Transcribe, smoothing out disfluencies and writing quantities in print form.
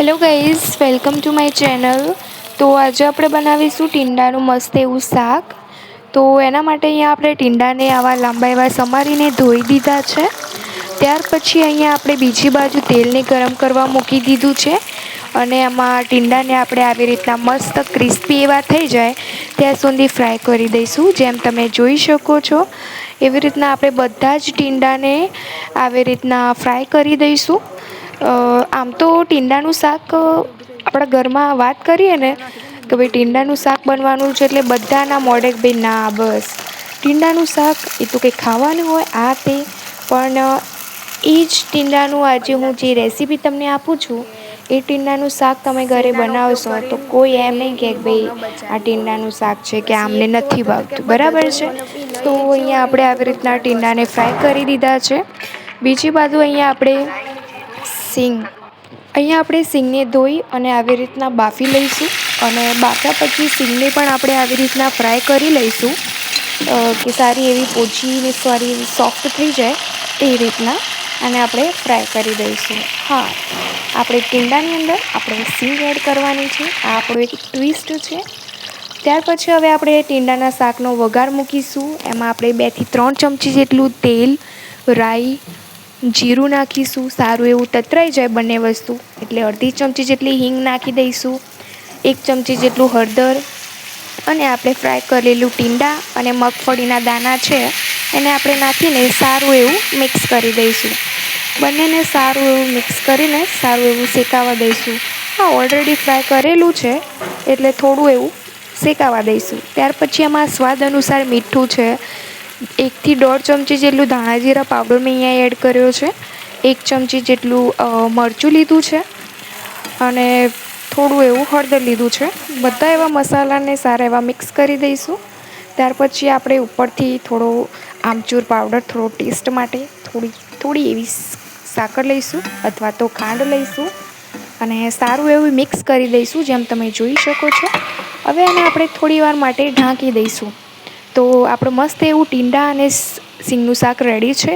Hello guys, welcome to my channel. તો આજે આપણે બનાવીશું ટીંડાનું મસ્ત એવું શાક. તો એના માટે અહીંયા આપણે ટીંડાને આવા લાંબા એવા સમારીને ધોઈ દીધા છે. ત્યાર પછી અહીંયા આપણે બીજી બાજુ તેલને ગરમ કરવા મૂકી દીધું છે અને એમાં ટીંડાને આપણે આવી રીતના મસ્ત ક્રિસ્પી એવા થઈ જાય ત્યાં સુધી ફ્રાય કરી દઈશું. જેમ તમે જોઈ શકો છો એવી રીતના આપણે બધા જ ટીંડાને આવી રીતના ફ્રાય કરી દઈશું. આમ તો ટીંડાનું શાક આપણા ઘરમાં વાત કરીએ ને કે ભાઈ ટીંડાનું શાક બનવાનું છે એટલે બધાના મોઢે ભાઈ ના બસ ટીંડાનું શાક એ તો કંઈ ખાવાનું હોય આ તે, પણ એ જ ટીંડાનું આજે હું જે રેસીપી તમને આપું છું એ ટીંડાનું શાક તમે ઘરે બનાવશો તો કોઈ એમ નહીં કે ભાઈ આ ટીંડાનું શાક છે કે આમને નથી ભાવતું, બરાબર છે. તો અહીંયા આપણે આવી રીતના ટીંડાને ફ્રાય કરી દીધા છે. બીજી બાજુ અહીંયા આપણે સિંગને ધોઈ અને આવી રીતના બાફી લઈશું અને બાફ્યા પછી સિંગને પણ આપણે આવી રીતના ફ્રાય કરી લઈશું કે સારી એવી પોચી ને સારી એવી સોફ્ટ થઈ જાય એ રીતના, અને આપણે ફ્રાય કરી દઈશું. હા, આપણે ટીંડાની અંદર આપણે સિંગ એડ કરવાની છે, આ આપણો એક ટ્વિસ્ટ છે. ત્યાર પછી હવે આપણે ટીંડાના શાકનો વઘાર મૂકીશું. એમાં આપણે 2 થી 3 ચમચી જેટલું તેલ, રાઈ, જીરું નાખીશું. સારું એવું તતરાઈ જાય બંને વસ્તુ એટલે અડધી ચમચી જેટલી હિંગ નાખી દઈશું, 1 ચમચી જેટલું હળદર, અને આપણે ફ્રાય કરેલું ટીંડા અને મગફળીના દાણા છે એને આપણે નાખીને સારું એવું મિક્સ કરી દઈશું. બંનેને સારું એવું મિક્સ કરીને સારું એવું શેકાવા દઈશું. હા, ઓલરેડી ફ્રાય કરેલું છે એટલે થોડું એવું શેકાવા દઈશું. ત્યાર પછી એમાં સ્વાદ અનુસાર મીઠું છે, 1 થી 1.5 ચમચી જેટલું ધાણા જીરા પાવડર મેં અહીંયા એડ કર્યો છે, 1 ચમચી જેટલું મરચું લીધું છે અને થોડું એવું હળદર લીધું છે. બધા એવા મસાલાને સારા એવા મિક્સ કરી દઈશું. ત્યાર પછી આપણે ઉપરથી થોડો આમચૂર પાવડર, થોડો ટેસ્ટ માટે થોડી એવી સાકર લઈશું અથવા તો ખાંડ લઈશું અને સારું એવું મિક્સ કરી દઈશું, જેમ તમે જોઈ શકો છો. હવે આને આપણે થોડી વાર માટે ઢાંકી દઈશું. તો આપણું મસ્ત એવું ટીંડા અને સિંગનું શાક રેડી છે.